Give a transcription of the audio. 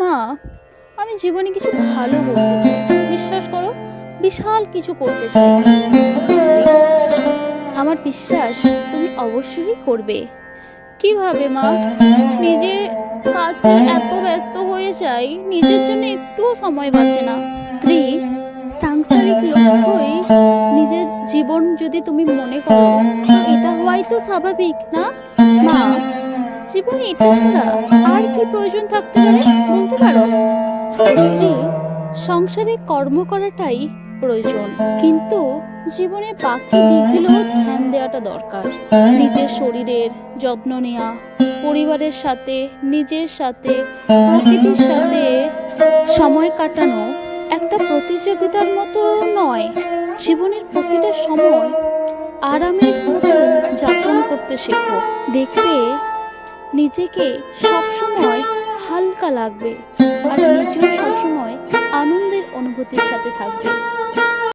মা, আমি জীবনে কিছু ভালো করতে চাই। বিশ্বাস করো, বিশাল কিছু করতে চাই। আমার বিশ্বাস তুমি অবশ্যই করবে। কিভাবে মা? নিজের কাজ নিয়ে এত ব্যস্ত হয়ে যাই, নিজের জন্য একটুও সময় বাঁচে না। স্ত্রী, সাংসারিক লক্ষ্যই নিজের জীবন যদি তুমি মনে করো, তো এটা হওয়াই তো স্বাভাবিক না মা? জীবনে এটা ছাড়া আর কি প্রয়োজন থাকতে পারে বলতে পারো? স্ত্রী, সংসারে কর্ম করাটাই প্রয়োজন, কিন্তু জীবনের বাকি দিকগুলোও ধ্যান দেওয়াটা দরকার। নিজের শরীরের যত্ন নেওয়া, পরিবারের সাথে, নিজের সাথে, প্রকৃতির সাথে সময় কাটানো একটা প্রতিযোগিতার মতো নয়। জীবনের প্রতিটা সময় আরামের মতো যাপন করতে শেখো। দেখবে নিজেকে সবসময় হালকা লাগবে, আর নিজেও সবসময় আনন্দের অনুভূতির সাথে থাকবে।